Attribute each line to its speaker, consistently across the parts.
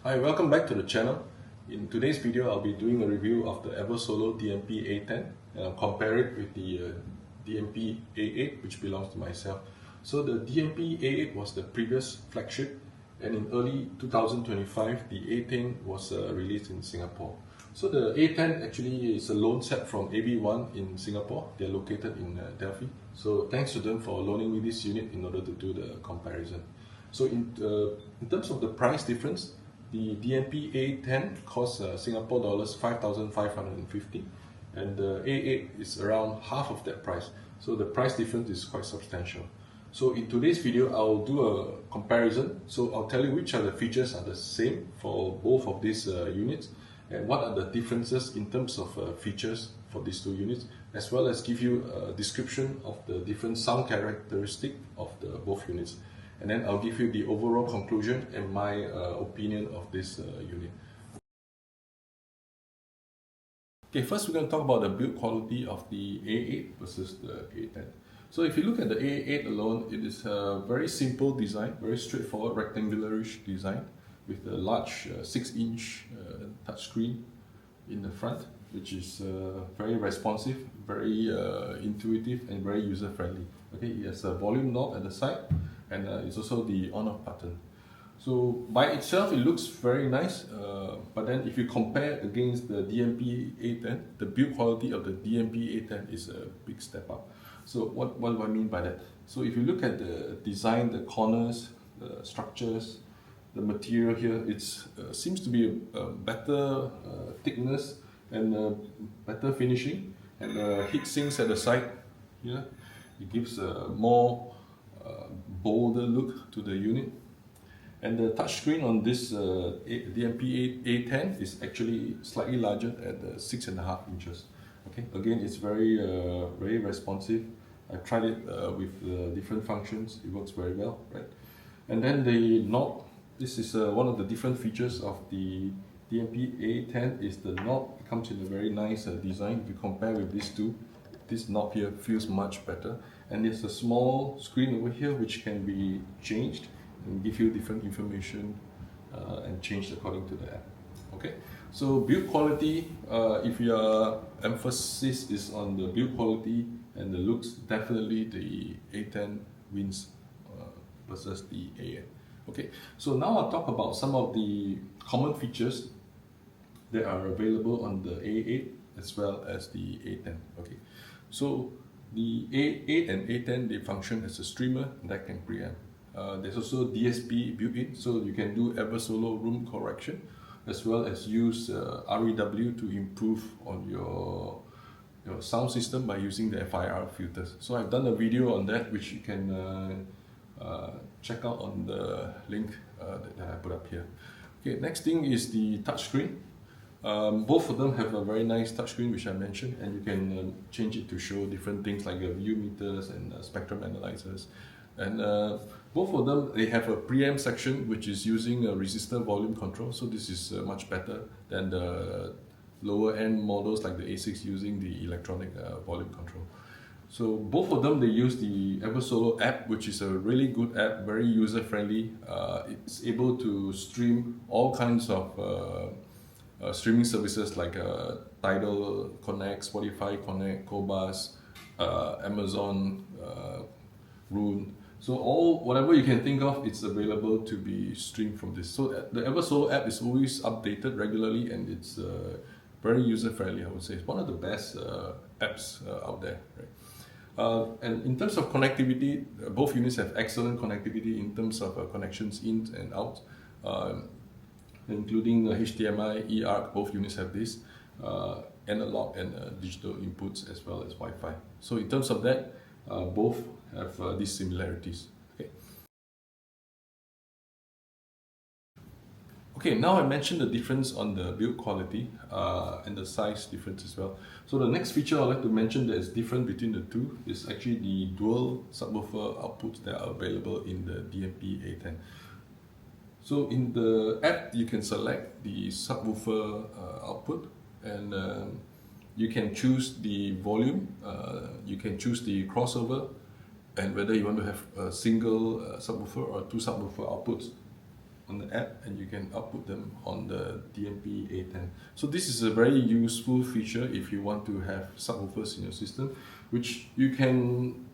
Speaker 1: Hi, welcome back to the channel. In today's video, I'll be doing a review of the Eversolo DMP A10 and I'll compare it with the DMP A8, which belongs to myself. So the DMP A8 was the previous flagship, and in early 2025, the A10 was released in Singapore. So the A10 actually is a loan set from AB1 in Singapore. They're located in Delphi. So thanks to them for loaning me this unit in order to do the comparison. So in terms of the price difference, the DMP A10 costs Singapore dollars 5,550, and the A8 is around half of that price. So the price difference is quite substantial. So in today's video, I'll do a comparison. So I'll tell you which are the features are the same for both of these units, and what are the differences in terms of features for these two units, as well as give you a description of the different sound characteristic of the both units. And then I'll give you the overall conclusion and my opinion of this unit. Okay, first we're going to talk about the build quality of the A8 versus the A10. So if you look at the A8 alone, it is a very simple design, very straightforward rectangularish design with a large 6-inch touchscreen in the front, which is very responsive, very intuitive, and very user-friendly. Okay, it has a volume knob at the side, and it's also the on-off button. So by itself, it looks very nice, but then if you compare against the DMP A10, the build quality of the DMP A10 is a big step up. So what do I mean by that? So if you look at the design, the corners, the structures, the material here, it seems to be a better thickness and better finishing, and heat sinks at the side here. It gives a more bolder look to the unit. And the touchscreen on this DMP A10 is actually slightly larger at 6.5 inches. Okay, again, it's very responsive. I've tried it with different functions. It works very well, right? And then the knob. This is one of the different features of the DMP A10 is the knob. It comes in a very nice design. If you compare with these two, this knob here feels much better. And there's a small screen over here which can be changed and give you different information and changed according to the app. Okay, so build quality, if your emphasis is on the build quality and the looks, definitely the A10 wins versus the A8. Okay, so now I'll talk about some of the common features that are available on the A8 as well as the A10. Okay, so the A8 and A10, they function as a streamer that can preamp. There's also DSP built in, so you can do Eversolo room correction, as well as use REW to improve on your sound system by using the FIR filters. So I've done a video on that, which you can check out on the link that I put up here. Okay, next thing is the touchscreen. Both of them have a very nice touchscreen, which I mentioned, and you can change it to show different things like view meters and spectrum analyzers. And both of them, they have a preamp section which is using a resistor volume control. So this is much better than the lower end models like the A6 using the electronic volume control. So both of them, they use the Eversolo app, which is a really good app, very user friendly. It's able to stream all kinds of streaming services like Tidal Connect, Spotify Connect, Cobas, Amazon, Rune. So whatever you can think of, it's available to be streamed from this. So the Eversolo app is always updated regularly, and it's very user friendly. I would say it's one of the best apps out there. Right? And in terms of connectivity, both units have excellent connectivity in terms of connections in and out. Including HDMI, eARC, both units have this, analog and digital inputs as well as Wi-Fi. So in terms of that, both have these similarities. Okay, now I mentioned the difference on the build quality and the size difference as well. So the next feature I'd like to mention that is different between the two is actually the dual subwoofer outputs that are available in the DMP A10. So in the app, you can select the subwoofer output, and you can choose the volume, you can choose the crossover, and whether you want to have a single subwoofer or two subwoofer outputs. on the app, and you can output them on the DMP A10. So this is a very useful feature if you want to have subwoofers in your system, which you can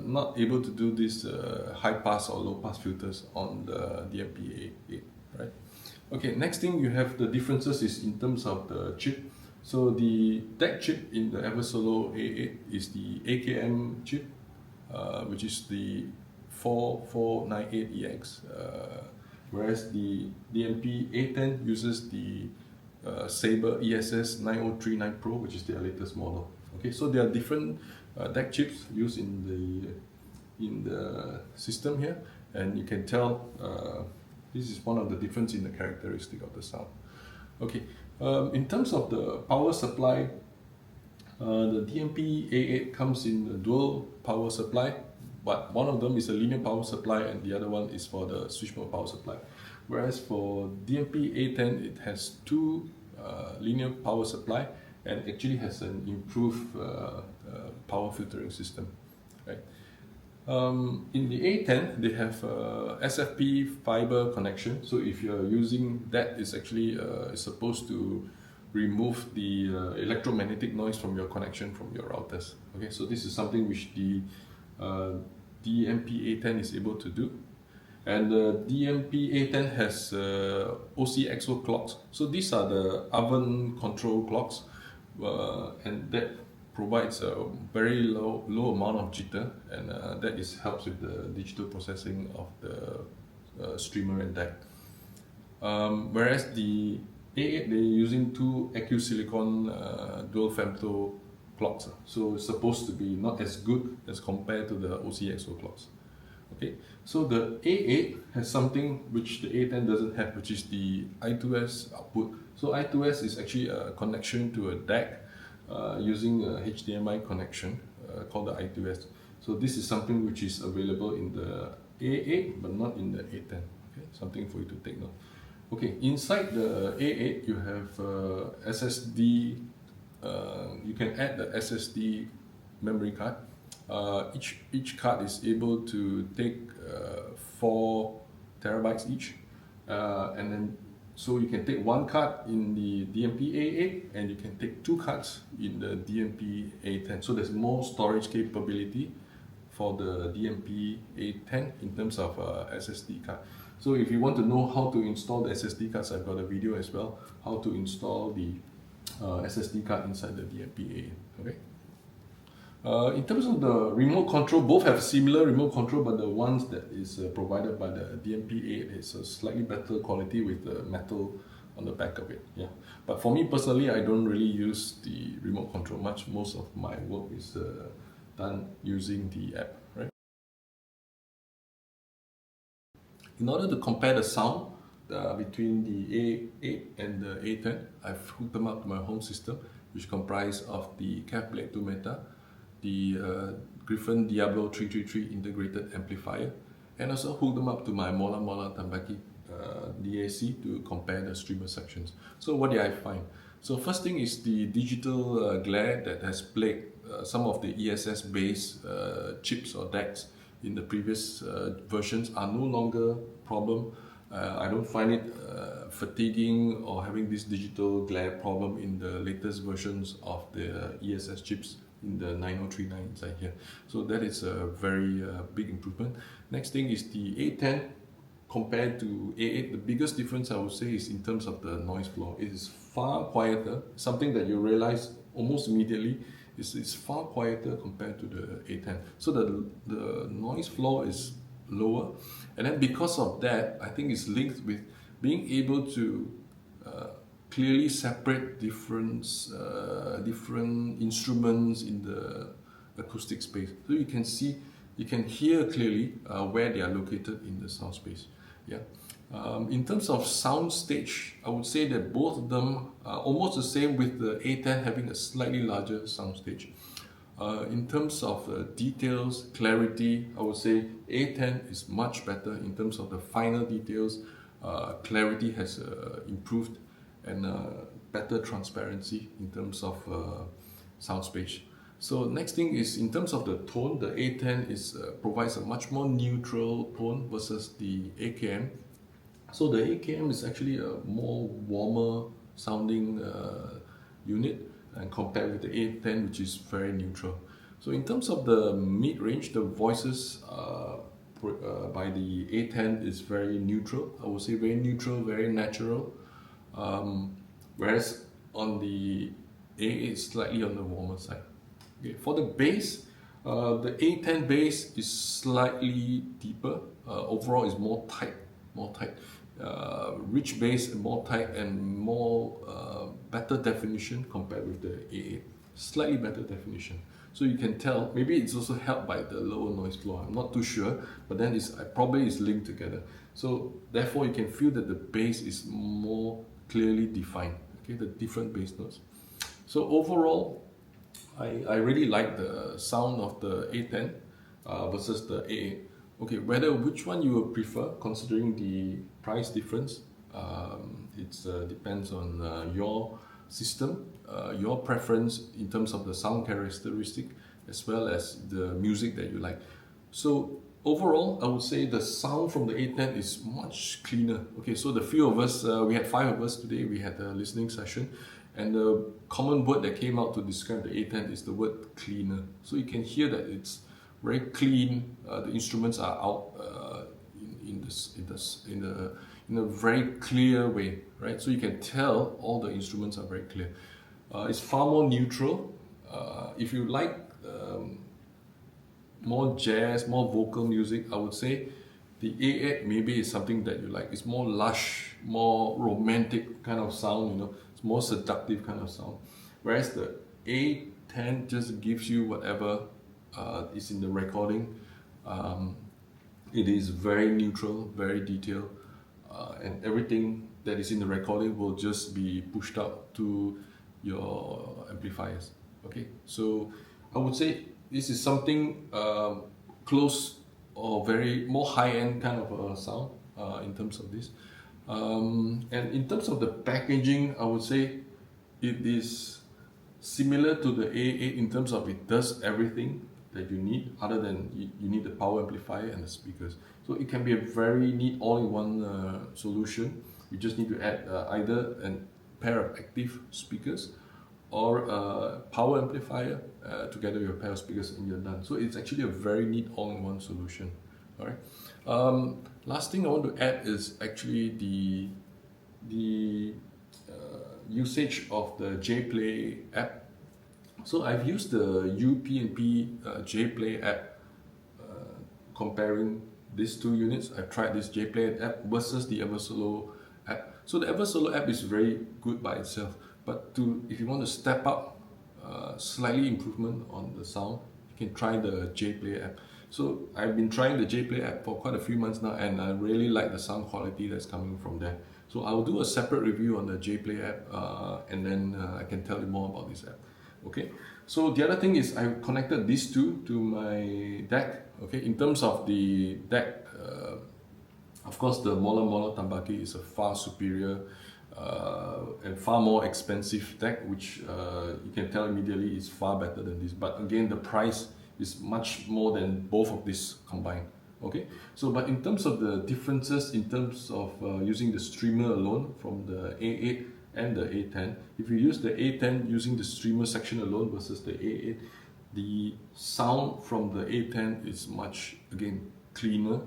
Speaker 1: not able to do this high pass or low pass filters on the DMP A8, right? Okay, next thing you have the differences is in terms of the chip. So the DAC chip in the Eversolo A8 is the AKM chip, which is the 4498EX, whereas the DMP A10 uses the Sabre ESS 9039 Pro, which is their latest model. Okay, so there are different DAC chips used in the system here, and you can tell this is one of the difference in the characteristic of the sound. Okay, in terms of the power supply, the DMP A8 comes in a dual power supply, but one of them is a linear power supply and the other one is for the switch mode power supply. Whereas for DMP A10, it has two linear power supply and actually has an improved power filtering system. Right? In the A10, they have SFP fiber connection. So if you're using that, it's actually supposed to remove the electromagnetic noise from your connection from your routers. Okay, so this is something which the DMP A10 is able to do. And the DMP A10 has OCXO clocks. So these are the oven control clocks, and that provides a very low amount of jitter, and that helps with the digital processing of the streamer and DAC. Whereas the A8, they're using two AccuSilicon dual femto clocks, so it's supposed to be not as good as compared to the OCXO clocks. Okay, so the A8 has something which the A10 doesn't have, which is the I2S output. So I2S is actually a connection to a DAC using a HDMI connection called the I2S. So this is something which is available in the A8 but not in the A10. Okay, something for you to take note. Okay, inside the A8 you have SSD. You can add the SSD memory card. Each card is able to take 4 terabytes each, and then so you can take one card in the DMP A8 and you can take 2 cards in the DMP A10. So there's more storage capability for the DMP A10 in terms of SSD card. So if you want to know how to install the SSD cards, I've got a video as well, how to install the SSD card inside the DMP A8. Okay. In terms of the remote control, both have similar remote control, but the ones that is provided by the DMP8 is a slightly better quality with the metal on the back of it. Yeah, but for me personally, I don't really use the remote control much. Most of my work is done using the app. Right. In order to compare the sound between the A8 and the A10, I've hooked them up to my home system, which comprise of the Cav Blade 2 Meta, the Griffin Diablo 333 integrated amplifier, and also hook them up to my Mola Tambaki DAC to compare the streamer sections. So what did I find? So first thing is the digital glare that has plagued some of the ESS based chips or DACs in the previous versions are no longer a problem. I don't find it fatiguing or having this digital glare problem in the latest versions of the ESS chips in the 9039 inside here. So that is a very big improvement. Next thing is the A10 compared to A8. The biggest difference I would say is in terms of the noise floor. It is far quieter, something that you realize almost immediately. It's far quieter compared to the A10. So the noise floor is lower, and then because of that, I think it's linked with being able to clearly separate different instruments in the acoustic space. So you can see, you can hear clearly where they are located in the sound space. Yeah. In terms of sound stage, I would say that both of them are almost the same, with the A10 having a slightly larger sound stage. In terms of details, clarity, I would say A10 is much better in terms of the finer details. Clarity has improved, and better transparency in terms of sound space. So next thing is in terms of the tone, the A10 provides a much more neutral tone versus the AKM. So the AKM is actually a more warmer sounding unit, and compared with the A10, which is very neutral. So in terms of the mid-range, the voices by the A10 is very neutral. I would say very neutral, very natural. Whereas on the A8, it's slightly on the warmer side. Okay. For the bass, the A10 bass is slightly deeper. Overall, is more tight, more tight. Rich bass, more tight, and more better definition compared with the A8. Slightly better definition. So you can tell, maybe it's also helped by the lower noise floor. I'm not too sure, but then it's probably is linked together. So therefore, you can feel that the bass is more clearly defined. Okay, the different bass notes. So overall, I really like the sound of the A10 versus the A8. Okay, which one you would prefer, considering the price difference, it depends on your system, your preference in terms of the sound characteristic, as well as the music that you like. So overall, I would say the sound from the A10 is much cleaner. Okay, so the few of us, we had 5 of us today, we had a listening session, and the common word that came out to describe the A10 is the word cleaner. So you can hear that it's very clean. The instruments are out in a very clear way, right? So you can tell all the instruments are very clear. It's far more neutral. If you like more jazz, more vocal music, I would say the A8 maybe is something that you like. It's more lush, more romantic kind of sound, you know. It's more seductive kind of sound. Whereas the A10 just gives you whatever is in the recording. It is very neutral, very detailed, and everything that is in the recording will just be pushed out to your amplifiers. Okay, so I would say this is something close or very more high-end kind of a sound in terms of this. And in terms of the packaging, I would say it is similar to the A8 in terms of it does everything that you need, other than you need the power amplifier and the speakers. So it can be a very neat all-in-one solution. You just need to add either a pair of active speakers or a power amplifier together with a pair of speakers, and you're done. So it's actually a very neat all-in-one solution. All right. Last thing I want to add is actually the usage of the JPlay app. So I've used the UPnP JPlay app, comparing these two units. I've tried this JPlay app versus the Eversolo app. So the Eversolo app is very good by itself, but if you want to step up, slightly improvement on the sound, you can try the JPlay app. So I've been trying the JPlay app for quite a few months now, and I really like the sound quality that's coming from there. So I'll do a separate review on the JPlay app, and then I can tell you more about this app. Okay, so the other thing is I connected these two to my DAC. Okay, in terms of the DAC, of course the Mola Tambaki is a far superior and far more expensive DAC, which you can tell immediately is far better than this. But again, the price is much more than both of these combined. Okay, so but in terms of the differences, in terms of using the streamer alone from the A8 and the A10, if you use the A10 using the streamer section alone versus the A8, the sound from the A10 is much, again, cleaner,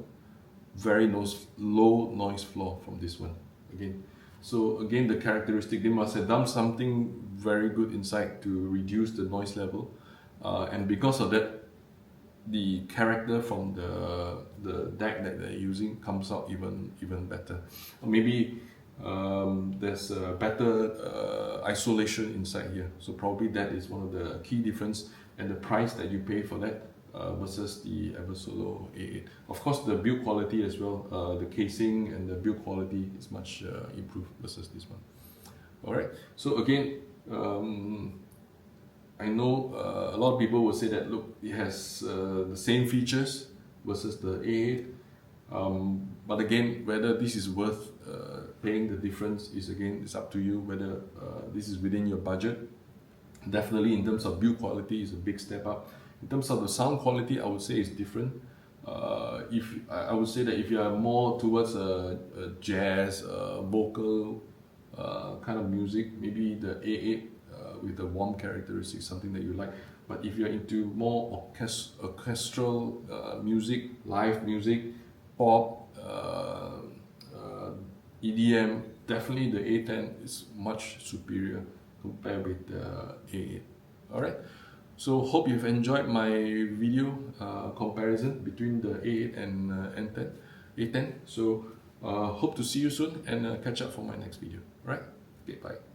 Speaker 1: very low noise floor from this one. Again, so again, the characteristic, they must have done something very good inside to reduce the noise level, and because of that, the character from the DAC that they're using comes out even better. Or maybe there's a better isolation inside here, so probably that is one of the key difference, and the price that you pay for that versus the Eversolo A8. Of course, the build quality as well, the casing and the build quality is much improved versus this one. Alright, so again, I know a lot of people will say that, look, it has the same features versus the A8, but again, whether this is worth paying the difference is up to you, whether this is within your budget. Definitely in terms of build quality is a big step up. In terms of the sound quality, I would say it's different. If I would say that if you are more towards a jazz, vocal kind of music, maybe the A8 with the warm characteristics, something that you like. But if you're into more orchestral music, live music, pop, EDM, definitely the A10 is much superior compared with the A8. Alright, so hope you've enjoyed my video comparison between the A8 and N10, A10. So hope to see you soon and catch up for my next video. Alright, okay, bye.